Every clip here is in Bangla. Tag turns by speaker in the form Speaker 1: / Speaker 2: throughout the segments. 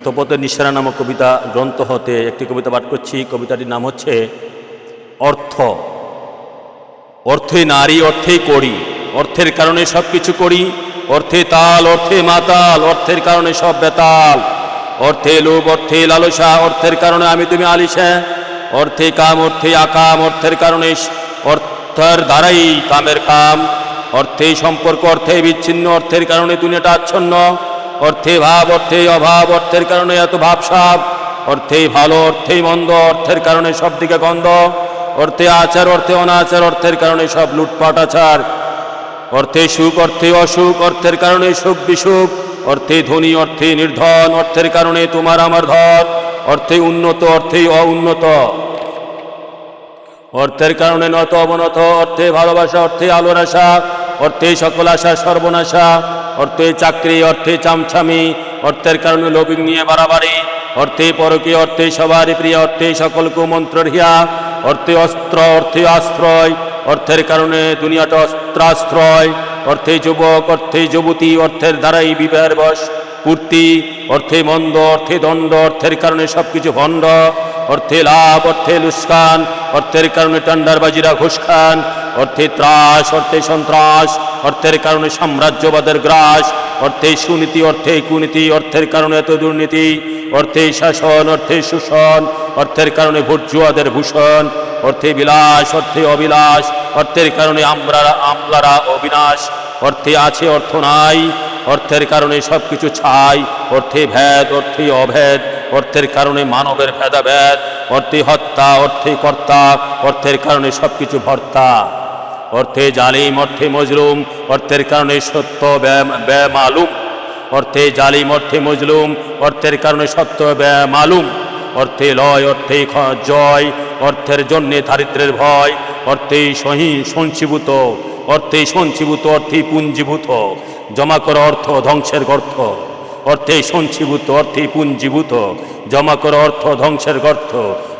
Speaker 1: তপতের নিঃসারা নামক কবিতা গ্রন্থ হতে একটি কবিতা পাঠ করছি। কবিতাটির নাম হচ্ছে অর্থ। অর্থে নারী, অর্থেই করি, অর্থের কারণে সব কিছু করি, অর্থে তাল, অর্থে মাতাল, অর্থের কারণে সব বেতাল, অর্থে লোভ, অর্থে লালসা, অর্থের কারণে আমি তুমি আলিশা, অর্থে কাম, অর্থে আকাম, অর্থের কারণে অর্থের দ্বারাই কামের কাম, অর্থে সম্পর্ক, অর্থে বিচ্ছিন্ন, অর্থের কারণে দুনিয়াটা আচ্ছন্ন, অর্থে ভাব, অর্থে অভাব, অর্থের কারণে এত ভাবসাব, অর্থেই ভালো, অর্থেই মন্দ, অর্থের কারণে সব দিকে গন্ধ, অর্থে আচার, অর্থে অনাচার, অর্থের কারণে সব লুটপাট আচার, অর্থে সুখ, অর্থে অসুখ, অর্থের কারণে সুখ বিসুখ, অর্থে ধনী, অর্থে নির্ধন, অর্থের কারণে তোমার আমার ধন, অর্থে উন্নত, অর্থেই অউন্নত, অর্থের কারণে নত অবনত, অর্থে ভালোবাসা, অর্থে আলোর আশা, অর্থে সকল আশা সর্বনাশা, অর্থে চাকরি, অর্থে চামচামি, অর্থের কারণে লোভিং নিয়ে বাড়াবাড়ি, অর্থে পরকীয়, অর্থে সবারই প্রিয়, অর্থে সকল কুমন্ত্র রিয়া, অর্থে অস্ত্র, অর্থে আশ্রয়, অর্থের কারণে দুনিয়াটা অস্ত্রাশ্রয়, অর্থে যুবক, অর্থে যুবতী, অর্থের দ্বারাই বিবাহের বশ পূর্তি, অর্থে মন্দ, অর্থে দণ্ড, অর্থের কারণে সব কিছু ভণ্ড, অর্থে লাভ, অর্থে লুস্কান, অর্থের কারণে টান্ডারবাজিরা ঘুষ খান, অর্থে ত্রাস, অর্থে সন্ত্রাস, অর্থের কারণে সাম্রাজ্যবাদের গ্রাস, অর্থে সুনীতি, অর্থে কুনীতি, অর্থের কারণে এত দুর্নীতি, অর্থে শাসন, অর্থে শোষণ, অর্থের কারণে ভোটজুয়াদের ভূষণ, অর্থে বিলাস, অর্থে অবিলাস, অর্থের কারণে আমলারা অবিনাশ, অর্থে আছে, অর্থ নাই, অর্থের কারণে সব কিছু ছাই, অর্থে ভেদ, অর্থে অভেদ, অর্থের কারণে মানবের ভেদাভেদ, অর্থে হত্যা, অর্থে কর্তা, অর্থের কারণে সব কিছু ভর্তা, অর্থে জালিম, অর্থে মজলুম, অর্থের কারণে সত্য বেমালুম, অর্থে জালিম, অর্থে মজলুম, অর্থের কারণে সত্য বেমালুম, অর্থে লয়, অর্থে জয়, অর্থের জন্যে দারিদ্রের ভয়, অর্থেই সঞ্চীভূত, অর্থেই সঞ্চীভূত, অর্থেই পুঞ্জীভূত, জমা করা অর্থ ধ্বংসের গর্ত, অর্থেই সঞ্চীভূত, অর্থেই পুঞ্জীভূত, জমা করা অর্থ ধ্বংসের গর্ত,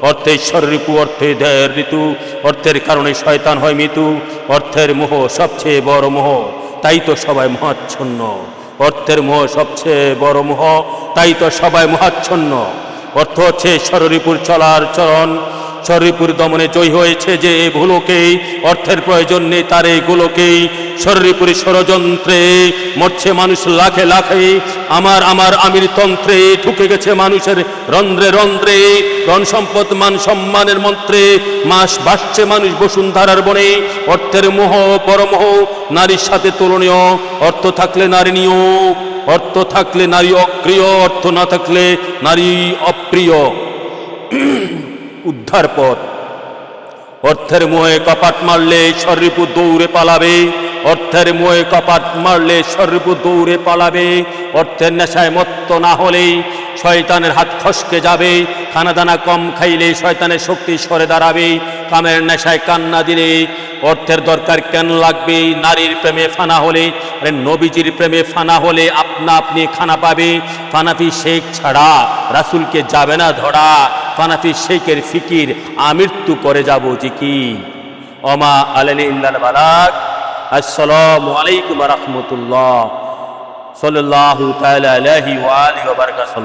Speaker 1: অর্থে ঈশ্বর ঋতু, অর্থে দেহের ঋতু, অর্থের কারণে শয়তান হয় মৃত্যু, অর্থের মোহ সবচেয়ে বড় মোহ, তাই তো সবাই মহাচ্ছন্ন, অর্থের মোহ সবচেয়ে বড় মোহ, তাই তো সবাই মহাচ্ছন্ন, অর্থ হচ্ছে ষড়রিপুর চলার চরণ, ষড়রিপুর দমনে জয় হয়েছে যে ভুলোকেই, অর্থের প্রয়োজন নেই তার এইগুলোকেই, ষড়রিপুরি ষড়যন্ত্রে মরছে মানুষ লাখে লাখে, আমার আমার আমির তন্ত্রে ঢুকে গেছে মানুষের রন্ধ্রে রন্ধ্রে, ধন সম্পদ মান সম্মানের মন্ত্রে মাস বাসছে মানুষ বসুন্ধরার বনে, অর্থের মোহ পরমোহ নারীর সাথে তুলনীয়, অর্থ থাকলে নারী নিয়, অর্থ থাকলে নারী অক্রিয়, অর্থ না থাকলে নারী অপ্রিয়। উদ্ধার পথ, অর্থের মোহে কপাট মারলে ষড়রিপু দৌড়ে পালাবে, অর্থের মোহে কপাট মারলে ষড়রিপু দৌড়ে পালাবে, অর্থের নেশায় মত্ত না হলেই শয়তানের হাত খসকে যাবে, খানাদানা কম খাইলে শয়তানের শক্তি সরে দাঁড়াবে, কামের নেশায় কান্না দিলে অর্থের দরকার কেন লাগবে, নারীর প্রেমে ফানা হলে, আরে নবীজির প্রেমে ফানা হলে আপনা আপনি খানা পাবে, ফানাফি শেখ ছাড়া রাসূলকে যাবে না ধরা, ফানাফি শেখের ফিকির আমৃত্যু করে যাব জিকি, ওমা আলাইনা ইল্লাল বালাগ। আসসালামু আলাইকুম ওয়া রাহমাতুল্লাহ, সাল্লাল্লাহু তাআলা আলাইহি ওয়া আলিহি ওয়া বারাকাতুহু।